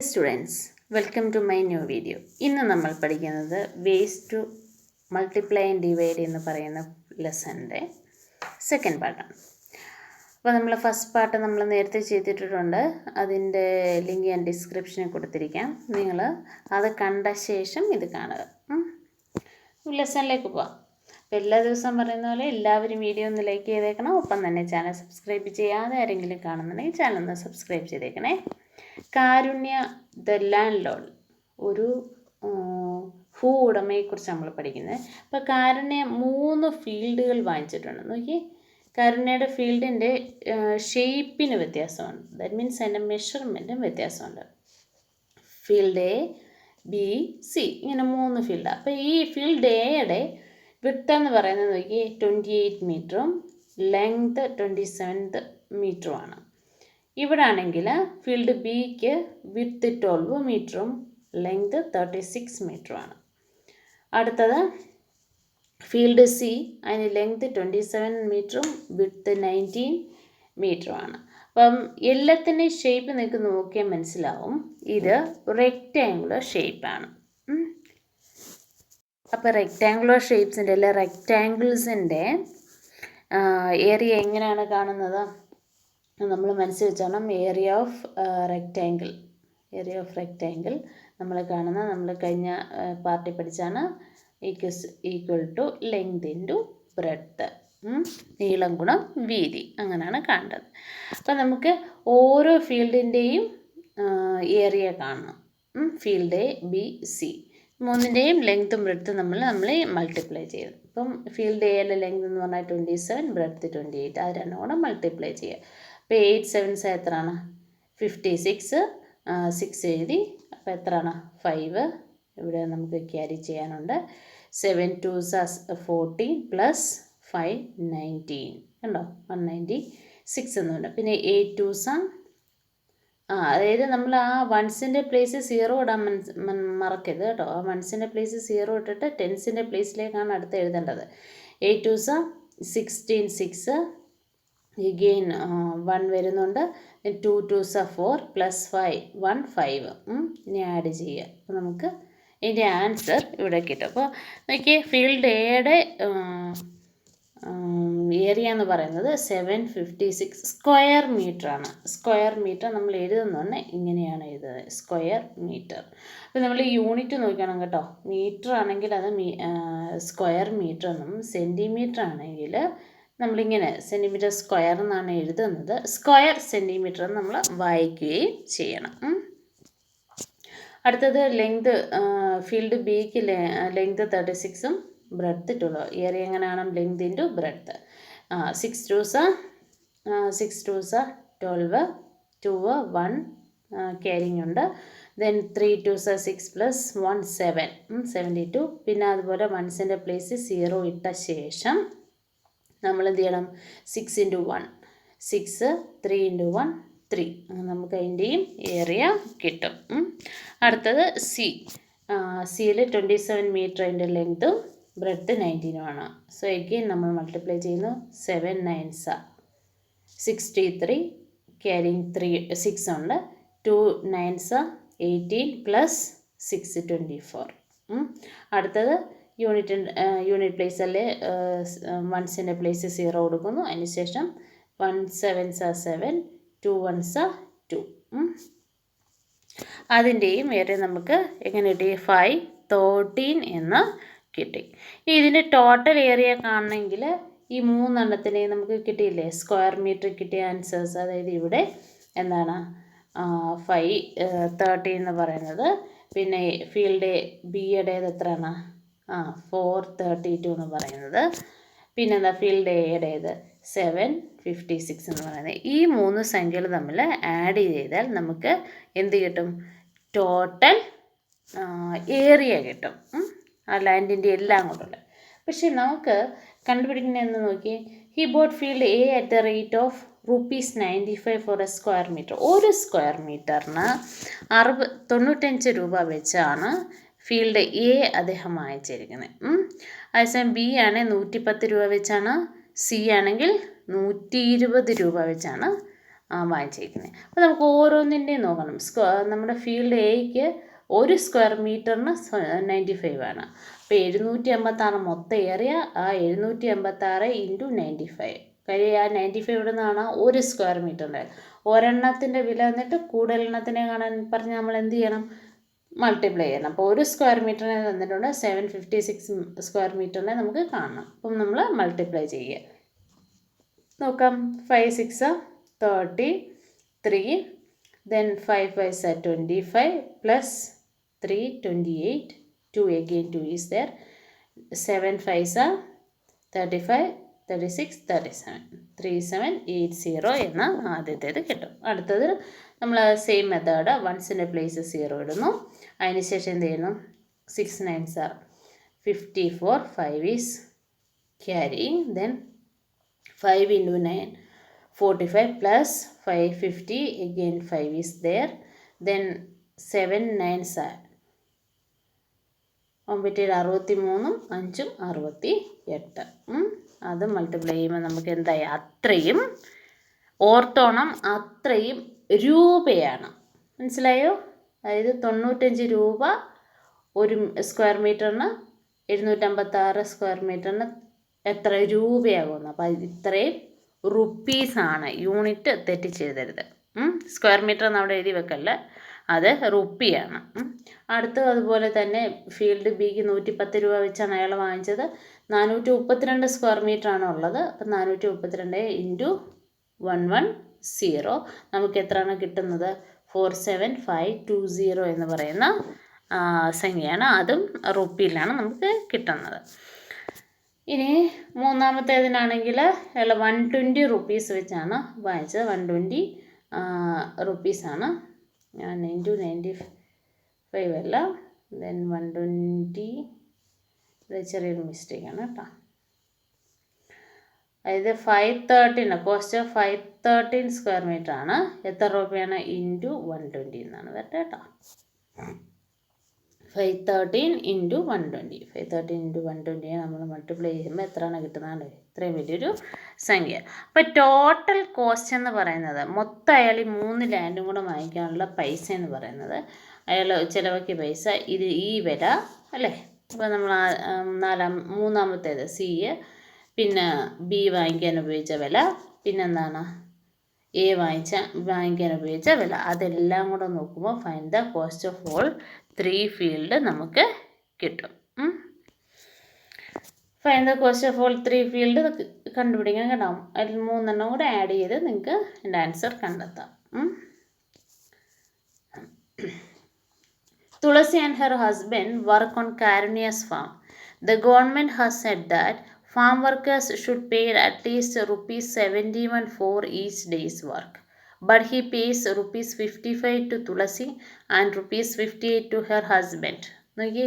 Students, welcome to my new video. ഇന്ന് നമ്മൾ പഠിക്കുന്നത് ways to multiply and divide എന്ന് പറയുന്ന ലെസണിൻ്റെ സെക്കൻഡ് പാർട്ടാണ്. അപ്പോൾ നമ്മൾ ഫസ്റ്റ് പാർട്ട് നമ്മൾ നേരത്തെ ചെയ്തിട്ടുണ്ട്. അതിൻ്റെ ലിങ്ക് ഞാൻ ഡിസ്ക്രിപ്ഷനിൽ കൊടുത്തിരിക്കാം. നിങ്ങൾ അത് കണ്ട ശേഷം ഇത് കാണുക. ലെസണിലേക്ക് പോവാം. അപ്പോൾ എല്ലാ ദിവസവും പറയുന്ന പോലെ എല്ലാവരും വീഡിയോ ഒന്ന് ലൈക്ക് ചെയ്തേക്കണം. ഒപ്പം തന്നെ ചാനൽ സബ്സ്ക്രൈബ് ചെയ്യാതെ ആരെങ്കിലും കാണുന്നുണ്ടെങ്കിൽ ചാനൽ ഒന്ന് സബ്സ്ക്രൈബ് ചെയ്തേക്കണേ. കാരുണ്യ ദ ലാൻഡ് ലോർഡ്, ഒരു ഭൂ ഉടമയെക്കുറിച്ച് നമ്മൾ പഠിക്കുന്നത്. അപ്പോൾ കാരുണ്യ 3 ഫീൽഡുകൾ വാങ്ങിച്ചിട്ടുണ്ട്. നോക്കി, കാരുണ്യയുടെ ഫീൽഡിൻ്റെ ഷേപ്പിന് വ്യത്യാസമുണ്ട്. ദാറ്റ് മീൻസ് അതിൻ്റെ മെഷർമെൻറ്റും വ്യത്യാസമുണ്ട്. ഫീൽഡ് എ, ബി, സി, ഇങ്ങനെ 3 ഫീൽഡാണ്. അപ്പോൾ ഈ ഫീൽഡ് എയുടെ വിഡ്ത്ത് എന്ന് പറയുന്നത് നോക്കി 28 മീറ്ററും ലെങ്ത് 27 മീറ്ററുമാണ്. ഇവിടെ ആണെങ്കിൽ ഫീൽഡ് ബിക്ക് വിഡ്ത്ത് 12 മീറ്ററും ലെങ്ത് 36 മീറ്ററുമാണ്. അടുത്തത് ഫീൽഡ് സി, അതിന് ലെങ്ത് 27 മീറ്ററും വിഡ്ത്ത് 19 മീറ്ററുമാണ്. അപ്പം എല്ലാത്തിൻ്റെയും ഷേപ്പ് നിങ്ങൾക്ക് നോക്കിയാൽ മനസ്സിലാവും, ഇത് റെക്റ്റാങ്കുലർ ഷേപ്പാണ്. അപ്പോൾ റെക്റ്റാങ്കുലർ ഷേപ്സിൻ്റെ അല്ലെ റെക്റ്റാങ്കിൾസിൻ്റെ ഏരിയ എങ്ങനെയാണ് കാണുന്നത്? നമ്മൾ മനസ്സിൽ വെച്ചോണം. ഏരിയ ഓഫ് റെക്റ്റാങ്കിൾ നമ്മൾ കാണുന്ന, നമ്മൾ കഴിഞ്ഞ പാർട്ടിൽ പഠിച്ചാണ്, equal to length into breadth, നീളം ഗുണം വീതി, അങ്ങനെയാണ് കാണേണ്ടത്. അപ്പം നമുക്ക് ഓരോ ഫീൽഡിൻ്റെയും ഏരിയ കാണണം. ഫീൽഡ് എ, ബി, സി, 3ൻ്റെയും ലെങ്ത്തും ബ്രെഡ്ത്തും നമ്മൾ മൾട്ടിപ്ലൈ ചെയ്യും. ഇപ്പം ഫീൽഡ് എയിലെ ലെങ്ത് എന്ന് പറഞ്ഞാൽ 27, ബ്രെഡ്ത്ത് 28, അത് രണ്ടും കൂടെ മൾട്ടിപ്ലൈ ചെയ്യുക. അപ്പോൾ 8 7 എത്രയാണ്? 56. 6 എഴുതി. അപ്പോൾ എത്രയാണ്? 5. ഇവിടെ നമുക്ക് ക്യാരി ചെയ്യാനുണ്ട്. 7 2s 14 പ്ലസ് 5 19, കണ്ടോ? 196 എന്നുണ്ട്. പിന്നെ 8 2s, അതായത് നമ്മൾ ആ വൺസിൻ്റെ പ്ലേസ് 0 ഇടാൻ മറക്കരുത് കേട്ടോ. ആ വൺസിൻ്റെ പ്ലേസ് 0 ഇട്ടിട്ട് ടെൻസിൻ്റെ പ്ലേസിലേക്കാണ് അടുത്ത് എഴുതേണ്ടത്. 8 2s 16 6, എഗെയിൻ 1 വരുന്നുണ്ട്. 2 2s 4 പ്ലസ് 5 1 5. ഇനി ആഡ് ചെയ്യുക. അപ്പോൾ നമുക്ക് ഇതിൻ്റെ ആൻസർ ഇവിടെ കിട്ടും. അപ്പോൾ നോക്കിയേ, ഫീൽഡ് എയുടെ ഏരിയ എന്ന് പറയുന്നത് 756 സ്ക്വയർ മീറ്ററാണ്. സ്ക്വയർ മീറ്റർ നമ്മൾ എഴുതുന്നുണ്ട്, ഇങ്ങനെയാണ് എഴുതുന്നത്, സ്ക്വയർ മീറ്റർ. അപ്പോൾ നമ്മൾ യൂണിറ്റ് നോക്കണം കേട്ടോ. മീറ്റർ ആണെങ്കിൽ അത് സ്ക്വയർ മീറ്റർ എന്നും, സെൻറ്റിമീറ്റർ ആണെങ്കിൽ നമ്മളിങ്ങനെ സെൻറ്റിമീറ്റർ സ്ക്വയർ എന്നാണ് എഴുതുന്നത്. സ്ക്വയർ സെൻറ്റിമീറ്റർ എന്ന് നമ്മൾ വായിക്കുകയും ചെയ്യണം. അടുത്തത് ലെങ്ത്, ഫീൽഡ് ബിക്ക് ലെങ്ത് 36ഉം ബ്രെഡ്ത്ത് 12. ഏരിയ എങ്ങനെയാണ്? Length into breadth. 6 2s 12, 2 1 carrying ഉണ്ട്. Then 3 2s 6 plus 1 7 72. പിന്നെ അതുപോലെ വൺസിൻ്റെ പ്ലേസ് 0 ഇട്ട ശേഷം നമ്മൾ എന്ത് ചെയ്യണം? 6 ഇൻറ്റു 1 6, 3 ഇൻറ്റു 1 3. അങ്ങനെ നമുക്ക് അതിൻ്റെയും ഏരിയ കിട്ടും. അടുത്തത് സി. സിയിൽ 27 മീറ്റർ അതിൻ്റെ ലെങ്ത്തും ബ്രെഡ്ത്ത് 19 സോ എഗെയിൻ നമ്മൾ മൾട്ടിപ്ലൈ ചെയ്യുന്നു. 7 9s 63, ക്യാരിങ് 6 ഉണ്ട്. 2 9s 18 പ്ലസ് 6 24. അടുത്തത് യൂണിറ്റ് പ്ലേസല്ലേ, വൺസിൻ്റെ പ്ലേസ് 0 കൊടുക്കുന്നു. അതിനുശേഷം 1 7s 7, 2 1s 2. അതിൻ്റെയും ഏരിയ നമുക്ക് എങ്ങനെ കിട്ടി? 5 13 എന്ന് കിട്ടി. ഇതിൻ്റെ ടോട്ടൽ ഏരിയ കാണണമെങ്കിൽ ഈ 3 നമുക്ക് കിട്ടിയില്ലേ, സ്ക്വയർ മീറ്റർ കിട്ടിയ ആൻസേഴ്സ്. അതായത് ഇവിടെ എന്താണ് 5 13 എന്ന് പറയുന്നത്. പിന്നെ ഫീൽഡ് ബിയുടേത് എത്രയാണ്? 432 എന്ന് പറയുന്നത്. പിന്നെന്താ ഫീൽഡ് എയുടേത് 756 എന്ന് പറയുന്നത്. ഈ 3 സംഖ്യകൾ തമ്മിൽ ആഡ് ചെയ്താൽ നമുക്ക് എന്ത് കിട്ടും? ടോട്ടൽ ഏരിയ കിട്ടും. ആ ലാൻഡിൻ്റെ എല്ലാം കൊണ്ടുള്ള. പക്ഷേ നമുക്ക് കണ്ടുപിടിക്കുന്നതെന്ന് നോക്കി, he bought field a at the rate of ₹95 for a square metre. ഒരു സ്ക്വയർ മീറ്ററിന് 95 രൂപ വെച്ചാണ് ഫീൽഡ് എ അദ്ദേഹം വാങ്ങിച്ചിരിക്കുന്നത്. അതേസമയം ബി ആണെങ്കിൽ 110 രൂപ വെച്ചാണ്, സി ആണെങ്കിൽ 120 രൂപ വെച്ചാണ് വാങ്ങിച്ചിരിക്കുന്നത്. അപ്പോൾ നമുക്ക് ഓരോന്നിൻ്റെയും നോക്കണം. നമ്മുടെ ഫീൽഡ് എയ്ക്ക് 1 സ്ക്വയർ മീറ്ററിന് 95 ആണ്. അപ്പോൾ 786 മൊത്തം ഏരിയ, ആ 786 ഇൻറ്റു 95. കാര്യം ആ 95 ഇവിടെ നിന്നാണ് 1 സ്ക്വയർ മീറ്ററിൻ്റെ. ഒരെണ്ണത്തിൻ്റെ വില എന്നിട്ട് കൂടുതലെണ്ണത്തിനെ കാണാൻ പറഞ്ഞ് നമ്മൾ എന്ത് ചെയ്യണം? മൾട്ടിപ്ലൈ ചെയ്യണം. അപ്പോൾ 1 സ്ക്വയർ മീറ്ററിനെ തന്നിട്ടുണ്ട്, 756 സ്ക്വയർ മീറ്ററിനെ നമുക്ക് കാണണം. അപ്പം നമ്മൾ മൾട്ടിപ്ലൈ ചെയ്യുക. നോക്കാം. 5 6 33, then 5 5 25 plus 3 28, 2 again 2 is there, 7 5 35, 36 37, 3780 എന്ന ആദ്യത്തേത് കിട്ടും. അടുത്തത് നമ്മൾ സെയിം മെത്തേഡ് വൺസിൻ്റെ പ്ലേസ് 0 ഇടുന്നു. അതിനുശേഷം എന്ത് ചെയ്യുന്നു? 6 9s are 54, 5 is carrying, then 5 into 9 45 plus 550, again 5 is there, then 7 9s are 63 5 68. അത് മൾട്ടിപ്ലൈ ചെയ്യുമ്പോൾ നമുക്ക് എന്തായി? അത്രയും ഓർത്തോണം, അത്രയും രൂപയാണ്. മനസ്സിലായോ? അതായത് 95 രൂപ 1 സ്ക്വയർ മീറ്ററിന്, 756 സ്ക്വയർ മീറ്ററിന് എത്ര രൂപയാകുന്നു. അപ്പോൾ ഇത്രയും റുപ്പീസാണ്. യൂണിറ്റ് തെറ്റിച്ചെഴുതരുത്. സ്ക്വയർ മീറ്റർ എന്ന് അവിടെ എഴുതി വെക്കല്ല, അത് റുപ്പിയാണ്. അടുത്തത് അതുപോലെ തന്നെ ഫീൽഡ് ബിക്ക് 110 രൂപ വെച്ചാണ് അയാൾ വാങ്ങിച്ചത്. 432 സ്ക്വയർ മീറ്ററാണ് ഉള്ളത്. അപ്പം 432 ഇൻറ്റു 110 നമുക്ക് എത്രയാണ് കിട്ടുന്നത്? 47520 എന്ന് പറയുന്ന സംഖ്യയാണ്. അതും റുപ്പിയിലാണ് നമുക്ക് കിട്ടുന്നത്. ഇനി മൂന്നാമത്തേതിനാണെങ്കിൽ അയാൾ 120 റുപ്പീസ് വെച്ചാണ് വാങ്ങിച്ചത്. 120 റുപ്പീസാണ്. ഞാൻ ഇൻറ്റു 95 അല്ല, ദെൻ 120, ഇത് ചെറിയൊരു മിസ്റ്റേക്കാണ് കേട്ടോ. അതായത് 513, കോസ്റ്റ് ഓഫ് 513 സ്ക്വയർ മീറ്റർ ആണ്. എത്ര രൂപയാണ്? ഇൻറ്റു 120 എന്നാണ് വരട്ടെ കേട്ടോ. 513 ഇൻറ്റു 120, 513 ഇൻറ്റു 120 നമ്മൾ മൾട്ടിപ്ലൈ ചെയ്യുമ്പോൾ എത്രയാണ് കിട്ടുന്നത്? ഇത്രയും വലിയൊരു സംഖ്യ. അപ്പോൾ ടോട്ടൽ കോസ്റ്റ് എന്ന് പറയുന്നത് മൊത്തം അയാൾ ഈ 3 ലാൻഡും കൂടെ വാങ്ങിക്കാനുള്ള പൈസ എന്ന് പറയുന്നത്, അയാൾ ചിലവാക്കിയ പൈസ ഇത് ഈ വില അല്ലേ. അപ്പോൾ നമ്മൾ മൂന്നാമത്തേത് സി, പിന്നെ ബി വാങ്ങിക്കാൻ ഉപയോഗിച്ച വില, പിന്നെന്താണ് എ വാങ്ങിക്കാൻ ഉപയോഗിച്ച വില, അതെല്ലാം കൂടെ നോക്കുമ്പോൾ find the cost of all 3 field നമുക്ക് കിട്ടും. Find the cost of all 3 field കണ്ടുപിടിക്കാൻ കേട്ടോ. അതിൽ 3 എണ്ണം കൂടെ ആഡ് ചെയ്ത് നിങ്ങൾക്ക് എൻ്റെ ആൻസർ കണ്ടെത്താം. Tulasi and her husband work on Karunya's farm. The government has said that farm workers should pay at least rupees 71 for each day's work. But he pays rupees 55 to Tulasi and rupees 58 to her husband. നോക്കി,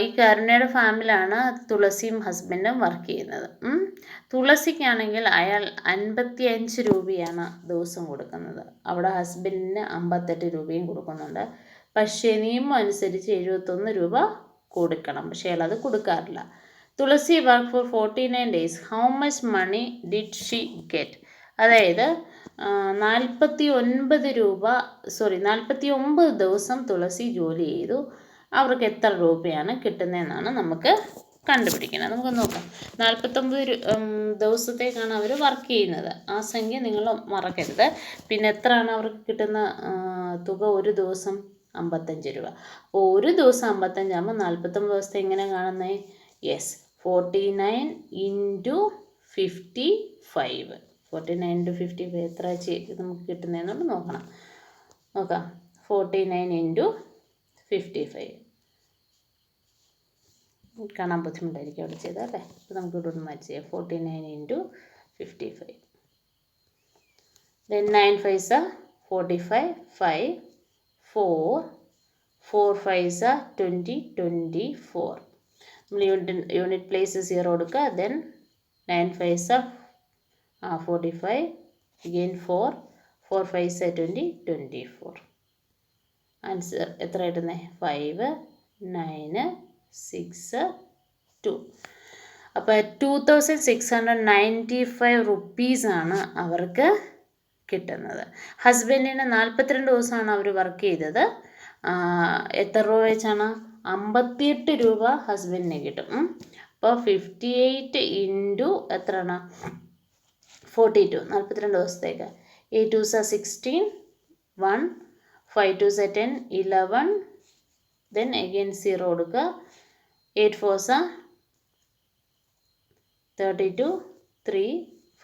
ഈ കരുണയുടെ ഫാമിലാണ് തുളസിയും ഹസ്ബൻഡും work ചെയ്യുന്നത്. തുളസിക്കാണെങ്കിൽ അയാൾ 55 രൂപയാണ് ദിവസം കൊടുക്കുന്നത്. അവിടെ ഹസ്ബൻഡിന് 58 രൂപയും കൊടുക്കുന്നുണ്ട്. പക്ഷേ നിയമം അനുസരിച്ച് 71 രൂപ കൊടുക്കണം. പക്ഷേ അയാൾ അത് കൊടുക്കാറില്ല. Tulasi work for 49 days. How much money did she get? അതായത് 49 ദിവസം തുളസി ജോലി ചെയ്തു. അവർക്ക് എത്ര രൂപയാണ് കിട്ടുന്നതെന്നാണ് നമുക്ക് കണ്ടുപിടിക്കുന്നത്. നമുക്ക് നോക്കാം. 49 ദിവസത്തേക്കാണ് അവർ വർക്ക് ചെയ്യുന്നത്. ആ സംഖ്യ നിങ്ങൾ മറക്കരുത്. പിന്നെ എത്രയാണ് അവർക്ക് കിട്ടുന്ന തുക? ഒരു ദിവസം 55 രൂപ. അപ്പോൾ ഒരു ദിവസം 55 ആകുമ്പോൾ 49 ദിവസത്തെ എങ്ങനെ കാണുന്നത്? Yes, 49 into 55. 49 ഇൻറ്റു 55 എത്ര നമുക്ക് കിട്ടുന്നതെന്നുള്ളത് നോക്കാം. 49 ഇൻറ്റു 55 കാണാൻ ബുദ്ധിമുട്ടായിരിക്കും അവിടെ ചെയ്താൽ അല്ലേ. അപ്പോൾ നമുക്ക് ഇവിടെ ഒന്ന് മാച്ച് ചെയ്യാം. 49 into 55, then 9 5s are 45, 5 4 4 5s are 20 24. നമ്മൾ യൂണിറ്റ് പ്ലേസ് 0 കൊടുക്കുക. then 9 5s are 45, again 4 4 5s are 20 24. Answer എത്ര കിട്ടുന്നത്? 5 9 6 2. അപ്പോൾ 2695 റുപ്പീസാണ് അവർക്ക് കിട്ടുന്നത്. ഹസ്ബൻഡിന് 42 ദിവസമാണ് അവർ വർക്ക് ചെയ്തത്. എത്ര രൂപ വെച്ചാണ്? 58 രൂപ ഹസ്ബൻഡിന് കിട്ടും. അപ്പോൾ 58 ഇൻറ്റു എത്രയാണ്? 42, 42 ദിവസത്തേക്ക്. 8 2s are 16, 1, 5 2s are 10, 11, then again 0 കൊടുക്കുക. 8 4s are 32, 3,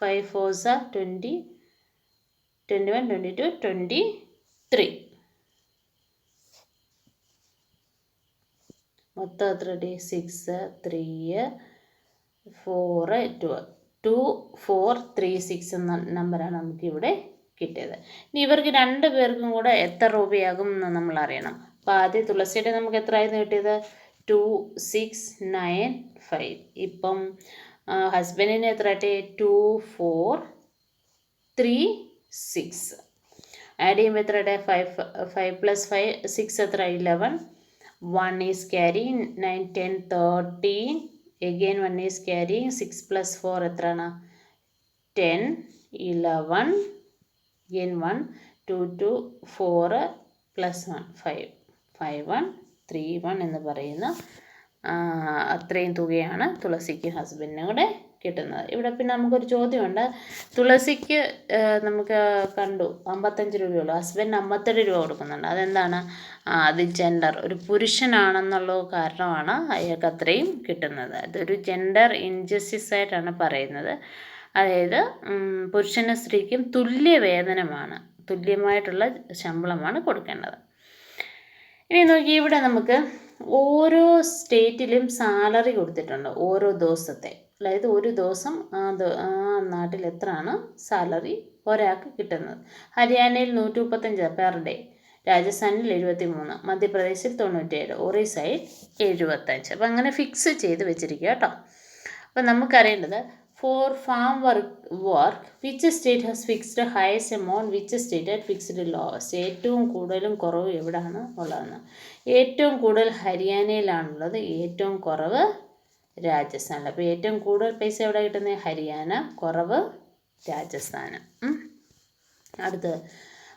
5 4s are 20, 21, 22, 23. മൊത്തം എത്ര കിട്ടി? 6, 3, 4, 12. 2 4 3 6 എന്ന നമ്പറാണ് നമുക്കിവിടെ കിട്ടിയത്. ഇനി ഇവർക്ക് 2 പേർക്കും കൂടെ എത്ര രൂപയാകും എന്ന് നമ്മൾ അറിയണം. അപ്പോൾ ആദ്യം തുളസിയുടെ നമുക്ക് എത്രയായിരുന്നു കിട്ടിയത്? 2 6 9 5. ഇപ്പം ഹസ്ബൻഡിന് എത്ര കിട്ടി? 2 4 3 6. ആഡ് ചെയ്യുമ്പോൾ എത്ര കിട്ടി? 5 + 5 6 എത്ര? 11. 1 is carrying 9 10 13. Again 1 is carrying 6 + 4 എത്രയാണ്? 10 11. Again 1 2 2 4 + 1 5 5 1 3 1 എന്ന് പറയുന്ന അത്രയും തുകയാണ് തുളസിക്ക് ഹസ്ബൻഡിനും കൂടെ കിട്ടുന്നത്. ഇവിടെ പിന്നെ നമുക്കൊരു ചോദ്യമുണ്ട്. തുളസിക്ക് നമുക്ക് കണ്ടു 55 രൂപയുള്ളൂ, ഹസ്ബൻഡിന് 57 രൂപ കൊടുക്കുന്നുണ്ട്. അതെന്താണ്? അത് ജെൻഡർ, ഒരു പുരുഷനാണെന്നുള്ള കാരണമാണ് അയാൾക്ക് അത്രയും കിട്ടുന്നത്. അതൊരു ജെൻഡർ ഇൻജസ്റ്റിസ് ആയിട്ടാണ് പറയുന്നത്. അതായത് പുരുഷനും സ്ത്രീക്കും തുല്യ വേതനമാണ്, തുല്യമായിട്ടുള്ള ശമ്പളമാണ് കൊടുക്കേണ്ടത്. ഇനി നോക്കി, ഇവിടെ നമുക്ക് ഓരോ സ്റ്റേറ്റിലും സാലറി കൊടുത്തിട്ടുണ്ട് ഓരോ ദിവസത്തെ. അതായത് ഒരു ദിവസം ആ നാട്ടിൽ എത്രയാണ് സാലറി ഒരാൾക്ക് കിട്ടുന്നത്. ഹരിയാനയിൽ 135 പെർ ഡേ, രാജസ്ഥാനിൽ 73, മധ്യപ്രദേശിൽ 97, ഒറീസയിൽ 75. അപ്പം അങ്ങനെ ഫിക്സ് ചെയ്ത് വെച്ചിരിക്കുക കേട്ടോ. അപ്പം നമുക്കറിയേണ്ടത് for farm work which state has fixed highest amount, which state has fixed lowest. ഏറ്റവും കൂടുതലും കുറവ് എവിടെയാണ് ഉള്ളതെന്ന്. ഏറ്റവും കൂടുതൽ ഹരിയാനയിലാണുള്ളത്, ഏറ്റവും കുറവ് രാജസ്ഥാനിൽ. അപ്പോൾ ഏറ്റവും കൂടുതൽ പൈസ എവിടെ കിട്ടുന്നത്? ഹരിയാന, കുറവ് രാജസ്ഥാന്. അടുത്തത്,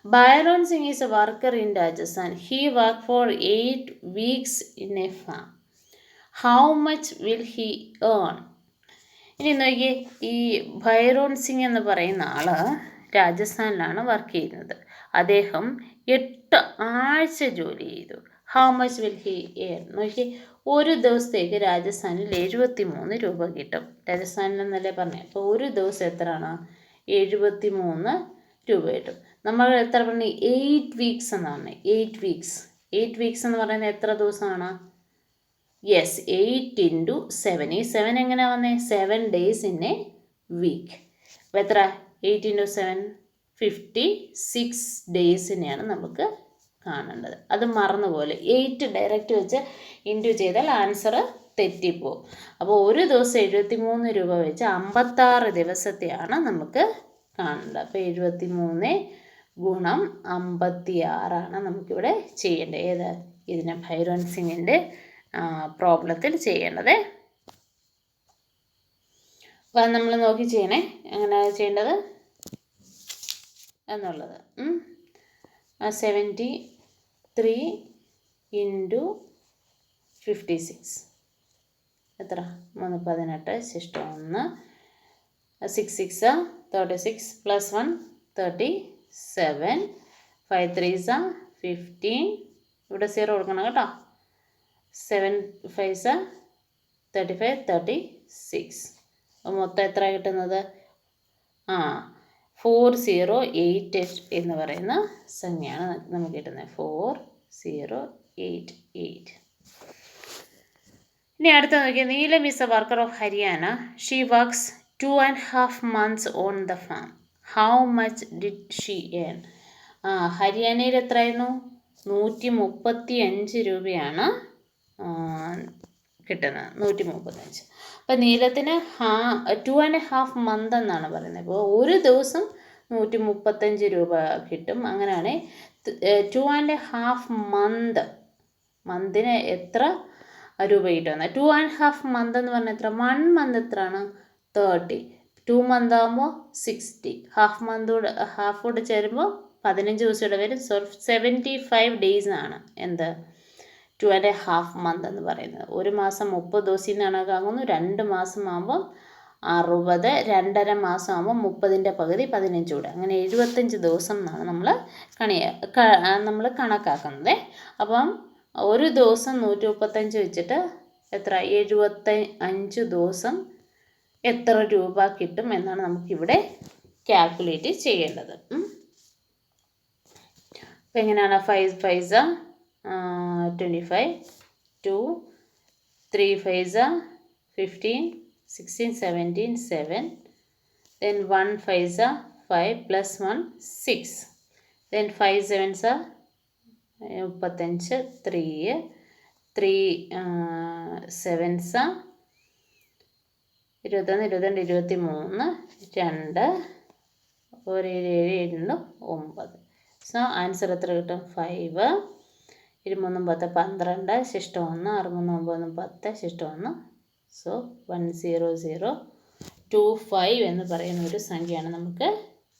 Byron Singh is a worker in Rajasthan. He work for 8 weeks in A farm. How much will he earn? ഇനി നോക്കിയേ, ഈ ബൈറോൺ സിംഗ് എന്ന് പറയുന്ന ആൾ രാജസ്ഥാനിലാണ് വർക്ക് ചെയ്യുന്നത്. അദ്ദേഹം 8 ആഴ്ച ജോലി ചെയ്തു. How much will he earn? നോക്കി, ഒരു ദിവസത്തേക്ക് രാജസ്ഥാനിൽ 73 രൂപ കിട്ടും. രാജസ്ഥാനിലെന്നല്ലേ പറഞ്ഞത്. അപ്പോൾ ഒരു ദിവസം എത്രയാണ്? 73 രൂപ കിട്ടും. നമ്മൾ എത്ര പറഞ്ഞു? 8 weeks എന്നാണ്. 8 weeks. 8 weeks എന്ന് പറയുന്നത് എത്ര ദിവസമാണ്? യെസ്, 8 × 7. ഈ 7 എങ്ങനെയാണ് വന്നത്? 7 days ഇൻ എ വീക്ക്. അപ്പോൾ എത്ര? 8 × 7 56 ഡേയ്സിനെയാണ് നമുക്ക് കാണേണ്ടത്. അത് മറന്നുപോലെ 8 ഡയറക്റ്റ് വെച്ച് ഇൻറ്റു ചെയ്താൽ ആൻസർ തെറ്റിപ്പോവും. അപ്പോൾ ഒരു ദിവസം 73 രൂപ വെച്ച് 56 ദിവസത്തെയാണ് നമുക്ക് കാണേണ്ടത്. അപ്പോൾ 73 × 56 നമുക്കിവിടെ ചെയ്യേണ്ടത്. ഏത്? ഇതിനെ ബൈറോൺ സിംഗിൻ്റെ പ്രോബ്ലത്തിൽ ചെയ്യേണ്ടത്. അപ്പോൾ അത് നമ്മൾ നോക്കി ചെയ്യണേ എങ്ങനെയാണ് ചെയ്യേണ്ടത് എന്നുള്ളത്. 73 × 56 എത്ര? 3 18 ശിഷ്ടം 1 6 6 36 + 1 37 5 3 15. ഇവിടെ 0 കൊടുക്കണം കേട്ടോ. 7 5 35 36. മൊത്തം എത്ര കിട്ടുന്നത്? 4088 എന്ന് പറയുന്ന സംഖ്യയാണ് നമുക്ക് കിട്ടുന്നത്. 4088. ഇനി അടുത്ത നോക്കിയാൽ, Neelam is a worker of Haryana. She works 2.5 months on the farm. How much did she earn? ഹരിയാനയിൽ എത്രയായിരുന്നു? 135 രൂപയാണ് കിട്ടുന്നത്. 135. അപ്പോൾ നീലത്തിന് 2.5 months എന്നാണ് പറയുന്നത്. അപ്പോൾ ഒരു ദിവസം 135 രൂപ കിട്ടും. അങ്ങനെയാണ് 2.5 months. മന്തിന് എത്ര രൂപ കിട്ടുന്നത്? 2.5 months എന്ന് പറഞ്ഞാൽ എത്ര? 1 month എത്രയാണ്? 30. 2 മന്ത് ആകുമ്പോൾ 60, ഹാഫ് കൂടെ ചേരുമ്പോൾ 15 ദിവസം ഇവിടെ വരും. സോ 75 ഡേയ്സ് ആണ് എന്ത് 2.5 മന്ത് എന്ന് പറയുന്നത്. ഒരു മാസം 30 ദിവസം എന്നാണ് കാണുന്നു. 2 മാസം ആകുമ്പോൾ 60, 2.5 മാസം ആകുമ്പോൾ 30ൻ്റെ പകുതി 15 കൂടെ, അങ്ങനെ 75 ദിവസം എന്നാണ് നമ്മൾ കണക്കാക്കുന്നത്. അപ്പം ഒരു ദിവസം 135 വെച്ചിട്ട് എത്ര 75 ദിവസം എത്ര രൂപ കിട്ടും എന്നാണ് നമുക്കിവിടെ കാൽക്കുലേറ്റ് ചെയ്യേണ്ടത്. അപ്പം എങ്ങനെയാണ് 5 5 25, 2 3 5 15, 16 17 7, then 1 5 5 plus 1 6, then 5 7 35, 3 7 21 22 23, 2 1 7 7 9. So answer എത്ര കിട്ടും? 5, 23 10 12, ശിഷ്ടം 1, 6 3 9 10, ശിഷ്ടം 1. സോ 10025 എന്ന് പറയുന്ന ഒരു സംഖ്യയാണ് നമുക്ക്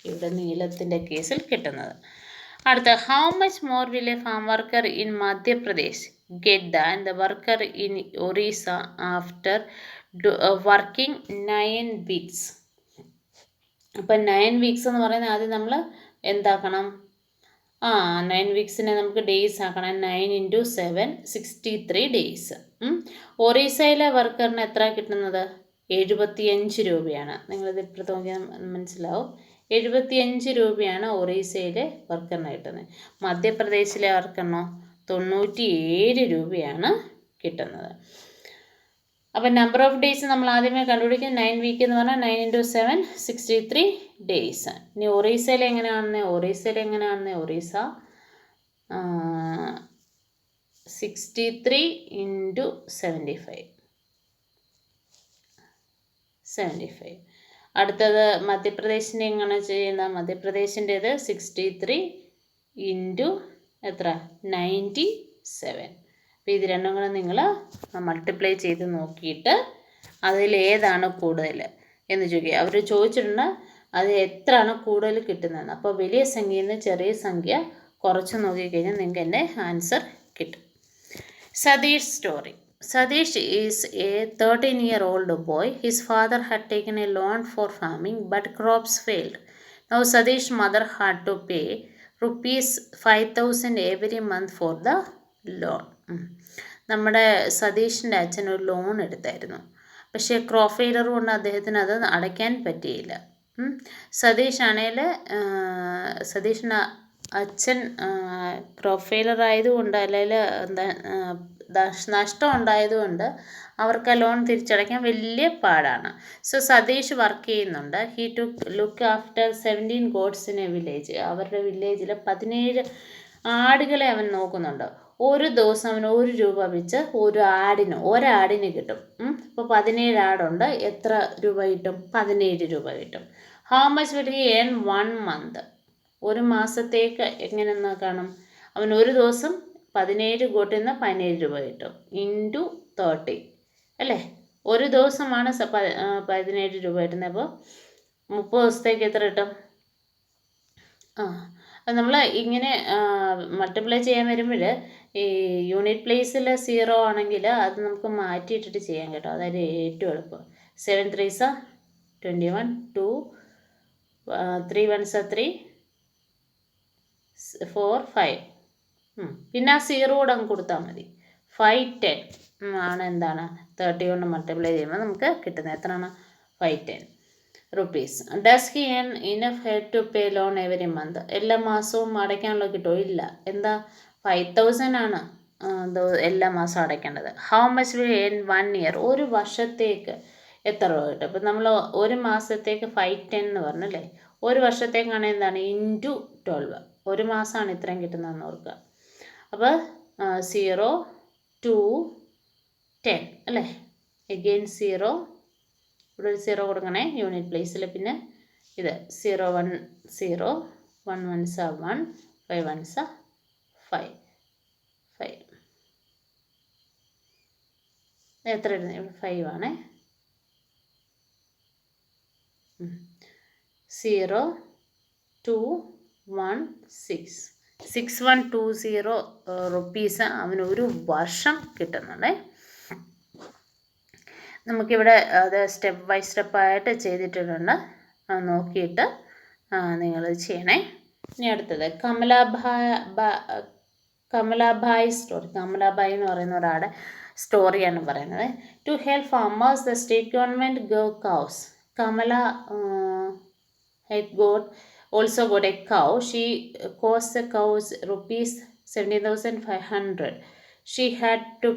ഇവിടെ നീളത്തിൻ്റെ കേസിൽ കിട്ടുന്നത്. അടുത്ത, how much more will A farm worker in Madhya Pradesh get than the worker in Orissa after working 9 weeks? അപ്പം 9 വീക്സ് എന്ന് പറയുന്നത് ആദ്യം നമ്മൾ എന്താക്കണം? 9 വീക്സിനെ നമുക്ക് ഡേയ്സ് ആക്കണം. 9 × 7 63 ഡേയ്സ്. ഒറീസയിലെ വർക്കറിന് എത്ര കിട്ടുന്നത്? 75 രൂപയാണ്. നിങ്ങളിത് ഇപ്പുറത്ത് നോക്കിയാൽ മനസ്സിലാവും. 75 രൂപയാണ് ഒറീസയിലെ വർക്കറിന് കിട്ടുന്നത്. മധ്യപ്രദേശിലെ വർക്കറിനോ 97 രൂപയാണ് കിട്ടുന്നത്. അപ്പം നമ്പർ ഓഫ് ഡേയ്സ് നമ്മൾ ആദ്യമേ കണ്ടുപിടിക്കും. 9 വീക്ക് എന്ന് പറഞ്ഞാൽ 9 × 7 63 ഡേയ്സ്. ഇനി ഒറീസയിൽ എങ്ങനെയാണെന്ന് ഒറീസ 63 × 75. അടുത്തത് മധ്യപ്രദേശിൻ്റെ എങ്ങനെ ചെയ്യുന്നത്? മധ്യപ്രദേശിൻ്റേത് 63 × എത്ര 97. അപ്പോൾ ഇത് രണ്ടും കൂടെ നിങ്ങൾ മൾട്ടിപ്ലൈ ചെയ്ത് നോക്കിയിട്ട് അതിലേതാണ് കൂടുതൽ എന്ന് ചോദിക്കുക. അവർ ചോദിച്ചിട്ടുണ്ട് അത് എത്രയാണ് കൂടുതൽ കിട്ടുന്നതെന്ന്. അപ്പോൾ വലിയ സംഖ്യയിൽ നിന്ന് ചെറിയ സംഖ്യ കുറച്ച് നോക്കിക്കഴിഞ്ഞാൽ നിങ്ങൾക്ക് എൻ്റെ ആൻസർ കിട്ടും. Satish story. Sadish is a 13-year-old boy. His father had taken a loan for farming, but crops failed. Now Sadish's mother had to pay rupees 5,000 every month for the loan. നമ്മുടെ സതീഷിൻ്റെ അച്ഛൻ ഒരു ലോൺ എടുത്തായിരുന്നു. പക്ഷേ crop failure കൊണ്ട് അദ്ദേഹത്തിന് അത് അടയ്ക്കാൻ പറ്റിയില്ല. സതീഷിൻ്റെ അച്ഛൻ ക്രോപ്പ് ഫെയിലർ ആയതുകൊണ്ട് അല്ലെങ്കിൽ നഷ്ടം ഉണ്ടായതുകൊണ്ട് അവർക്ക് ആ ലോൺ തിരിച്ചടയ്ക്കാൻ വലിയ പാടാണ്. സോ സതീഷ് വർക്ക് ചെയ്യുന്നുണ്ട്. He to look after 17 goats in a village. അവരുടെ വില്ലേജിൽ 17 ആടുകളെ അവൻ നോക്കുന്നുണ്ട്. ഒരു ദിവസം അവന് 1 രൂപ വെച്ച് ഒരാടിന് കിട്ടും. ഇപ്പോൾ 17 ആടുണ്ട്. എത്ര രൂപ കിട്ടും? 17 രൂപ കിട്ടും. How much will he earn 1 month? ഒരു മാസത്തേക്ക് എങ്ങനെയെന്ന് കാണും? അവൻ ഒരു ദിവസം 17 ഗോട്ടിൽ നിന്ന് 17 രൂപ കിട്ടും ഇൻറ്റു 30 അല്ലേ? ഒരു ദിവസമാണ് 17 രൂപ കിട്ടുന്നത്. അപ്പോൾ 30 ദിവസത്തേക്ക് എത്ര കിട്ടും? അത് നമ്മൾ ഇങ്ങനെ മൾട്ടിപ്ലൈ ചെയ്യാൻ വരുമ്പോൾ ഈ യൂണിറ്റ് പ്ലേസിൽ 0 ആണെങ്കിൽ അത് നമുക്ക് മാറ്റിയിട്ടിട്ട് ചെയ്യാൻ കേട്ടോ. അതായത് ഏറ്റവും എളുപ്പം. 7 3s 21, 2 3 1s 3 4 5. പിന്നെ ആ 0 കൂടെ അങ്ങ് കൊടുത്താൽ മതി. 5 10 ആണ് എന്താണ് 30 കൊണ്ട് മൾട്ടിപ്ലൈ ചെയ്യുമ്പോൾ നമുക്ക് കിട്ടുന്നത് എത്രയാണ്? 510 rupees. Does he earn enough help to pay loan every month? എല്ലാ മാസവും അടയ്ക്കാനുള്ള കിട്ടുമോ? ഇല്ല. എന്താ 5,000 ആണ് എല്ലാ മാസവും അടയ്ക്കേണ്ടത്. How much will earn 1 year? ഒരു വർഷത്തേക്ക് എത്ര രൂപ കിട്ടും? അപ്പം നമ്മൾ ഒരു മാസത്തേക്ക് 510 എന്ന് പറഞ്ഞല്ലേ. ഒരു വർഷത്തേക്കാണ് എന്താണ് ഇൻറ്റു 12. ഒരു മാസമാണ് ഇത്രയും കിട്ടുന്നതെന്ന് ഓർക്കുക. അപ്പോൾ 0 2 10 അല്ലേ? എഗെയിൻ 0, ഇവിടെ ഒരു 0 കൊടുക്കണേ യൂണിറ്റ് പ്ലേസിൽ. പിന്നെ ഇത് 0 1 0 1 1s 1 5 1s 5 5. എത്ര ഇടുന്നത്? ഇവിടെ 5 ആണേ. 6120 റുപ്പീസ് അവന് ഒരു വർഷം കിട്ടുന്നുണ്ട്. നമുക്കിവിടെ അത് സ്റ്റെപ്പ് ബൈ സ്റ്റെപ്പായിട്ട് ചെയ്തിട്ടുണ്ട്. നോക്കിയിട്ട് നിങ്ങൾ ചെയ്യണേ. ഇനി അടുത്തത് കമലാഭായ് സ്റ്റോറി. കമലാഭായ് എന്ന് പറയുന്ന ഒരാളുടെ സ്റ്റോറിയാണ് പറയുന്നത്. To help farmers the state government gave cows. Kamala also got a cow. She cost the cows rupees 17,500. She had to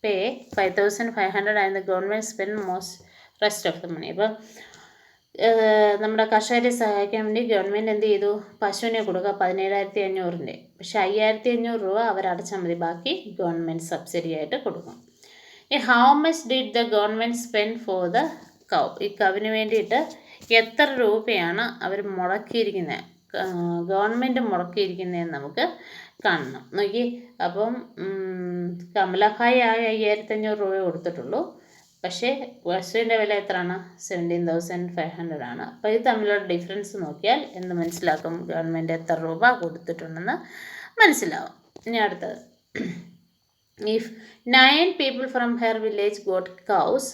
pay 5,500 and the government spent rest of the money. അപ്പോൾ നമ്മുടെ കർഷകരെ സഹായിക്കാൻ വേണ്ടി ഗവൺമെൻറ് എന്ത് ചെയ്തു? പശുവിനെ കൊടുക്കുക 17,500. പക്ഷെ 5,500 രൂപ അവരടച്ചാൽ മതി, ബാക്കി ഗവൺമെൻറ് സബ്സിഡി ആയിട്ട് കൊടുക്കും. How much did the government spend for the cow? ഈ കവിന് വേണ്ടിയിട്ട് എത്ര രൂപയാണ് അവർ മുടക്കിയിരിക്കുന്നത്, ഗവൺമെൻറ് മുടക്കിയിരിക്കുന്നതെന്ന് നമുക്ക് കാണണം. നോക്കി, അപ്പം കമലഭായ് ആകെ 5,500 രൂപ കൊടുത്തിട്ടുള്ളൂ. പക്ഷേ പശുവിൻ്റെ വില എത്രയാണ്? 17,500 ആണ്. അപ്പോൾ ഇത് തമ്മിലുള്ള ഡിഫറൻസ് നോക്കിയാൽ എന്ത് മനസ്സിലാക്കും? ഗവൺമെൻറ് എത്ര രൂപ കൊടുത്തിട്ടുണ്ടെന്ന് മനസ്സിലാവും. ഇനി അടുത്തത്, if 9 people from her village got cows,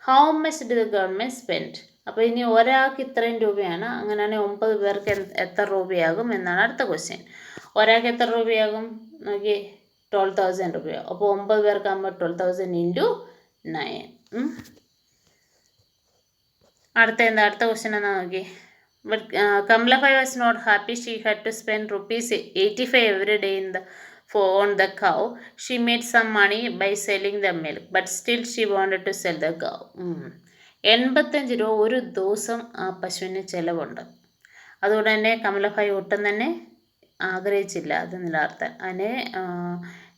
how much did the government spend? അപ്പോൾ ഇനി ഒരാൾക്ക് ഇത്രയും രൂപയാണ്, അങ്ങനെയാണെങ്കിൽ 9 പേർക്ക് എത്ര രൂപയാകും എന്നാണ് അടുത്ത ക്വസ്റ്റ്യൻ. ഒരാൾക്ക് എത്ര രൂപയാകും? നോക്കി, 12,000 രൂപയാകും. അപ്പോൾ 9 പേർക്കാകുമ്പോൾ 12,000 × 9. അടുത്ത ക്വസ്റ്റ്യൻ എന്നാ നോക്കി. But Kamalabai was not happy. She had to spend rupees 85 every day on the cow. She made some money by selling the milk, but still she wanted to sell the cow. 85 രൂപ ഒരു ദിവസം ആ പശുവിന് ചിലവുണ്ട്. അതുകൊണ്ട് തന്നെ കമലഭായ് ഒട്ടും തന്നെ ആഗ്രഹിച്ചില്ല അത് നിലനിർത്താൻ. അതിന്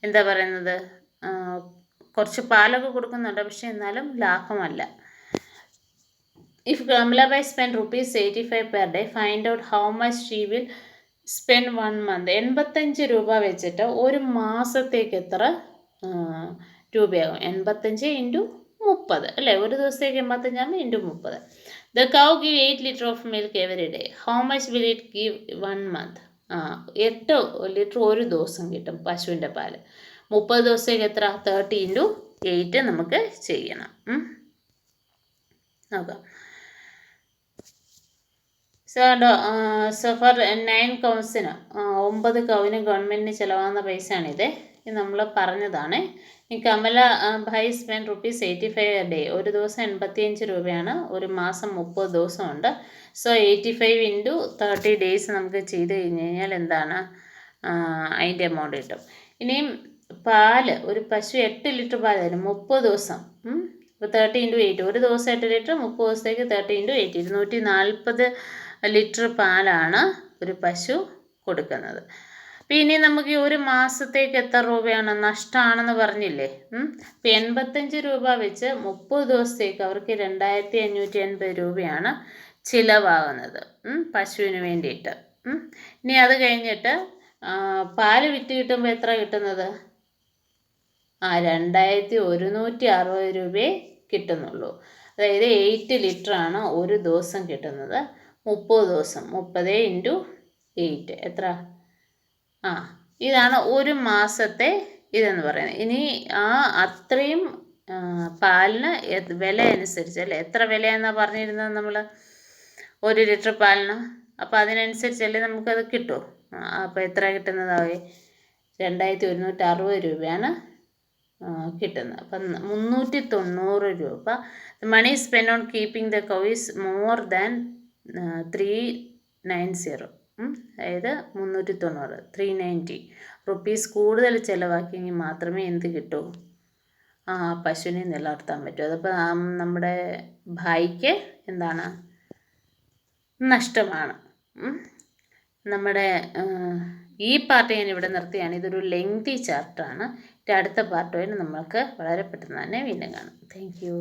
എന്താ പറയുന്നത്, കുറച്ച് പാലൊക്കെ കൊടുക്കുന്നുണ്ട്, പക്ഷെ എന്നാലും ലാഭമല്ല. If Kamalabai spend rupees 85 per day, find out how much she will spend 1 month. 85 രൂപ വെച്ചിട്ട് ഒരു മാസത്തേക്ക് എത്ര രൂപയാകും? 85 × 30 അല്ലേ? ഒരു ദിവസത്തേക്ക് 85 ആകുമ്പോൾ × 30. The cow give 8 liters of milk every day. How much will it give 1 month? 8 litre ഒരു ദിവസം കിട്ടും പശുവിൻ്റെ പാല്. 30 ദിവസത്തേക്ക് എത്ര? 30 × 8 നമുക്ക് ചെയ്യണം. നോക്കാം. സോ ഫോർ 9 കൗസിന് 9 കൗവിന് ഗവൺമെൻറ്റിന് ചിലവാകുന്ന പൈസയാണിത്. ഇത് നമ്മൾ പറഞ്ഞതാണ്. ഈ കമലഭായ് സ്പെൻഡ് rupees 85 a day. ഒരു ദിവസം 85 രൂപയാണ്, ഒരു മാസം 30 ദിവസമുണ്ട്. സോ 85 × 30 days നമുക്ക് ചെയ്ത് കഴിഞ്ഞ് കഴിഞ്ഞാൽ എന്താണ് അതിൻ്റെ എമൗണ്ട് കിട്ടും. ഇനിയും പാല്, ഒരു പശു 8 ലിറ്റർ പാൽ തരും 30 ദിവസം. ഇപ്പോൾ 30 × 8, ഒരു ദിവസം 8 ലിറ്റർ, 30 ദിവസത്തേക്ക് 30 × 8, 240 ലിറ്റർ പാലാണ് ഒരു പശു കൊടുക്കുന്നത്. പിന്നെ നമുക്ക് ഒരു മാസത്തേക്ക് എത്ര രൂപയാണ് നഷ്ടമാണെന്ന് പറഞ്ഞില്ലേ? ഇപ്പം 85 രൂപ വെച്ച് 30 ദിവസത്തേക്ക് അവർക്ക് 2,580 രൂപയാണ് ചിലവാകുന്നത് പശുവിന് വേണ്ടിയിട്ട്. ഇനി അത് കഴിഞ്ഞിട്ട് പാല് വിറ്റ് കിട്ടുമ്പോൾ എത്ര കിട്ടുന്നത്? 2,160 രൂപയെ കിട്ടുന്നുള്ളൂ. അതായത് 8 ലിറ്ററാണ് ഒരു ദിവസം കിട്ടുന്നത്. 30 ദിവസം, 30 × 8 എത്ര? ഇതാണ് ഒരു മാസത്തെ ഇതെന്ന് പറയുന്നത്. ഇനി അത്രയും പാലിന് വില അനുസരിച്ച് അല്ലേ, എത്ര വിലയെന്നാണ് പറഞ്ഞിരുന്നത് നമ്മൾ 1 ലിറ്റർ പാലിന്? അപ്പോൾ അതിനനുസരിച്ചല്ലേ നമുക്കത് കിട്ടുമോ? അപ്പോൾ എത്ര കിട്ടുന്നതാവേ? 2,160 രൂപയാണ് കിട്ടുന്നത്. അപ്പം 390 രൂപ. Money spend on keeping the cow is more than 390. അതായത് 390 റുപ്പീസ് കൂടുതൽ ചിലവാക്കിയെങ്കിൽ മാത്രമേ എന്ത് കിട്ടൂ? പശുവിനെ നിലനിർത്താൻ പറ്റൂ. അതപ്പോൾ നമ്മുടെ ഭായിക്ക് എന്താണ്? നഷ്ടമാണ്. നമ്മുടെ ഈ പാർട്ട് ഞാൻ ഇവിടെ നിർത്തിയാണ്. ഇതൊരു ലെങ്തി ചാപ്റ്ററാണ്. അടുത്ത പാർട്ടുമായിട്ട് നമ്മൾക്ക് വളരെ പെട്ടെന്ന് തന്നെ വീണ്ടും കാണാം. Thank you.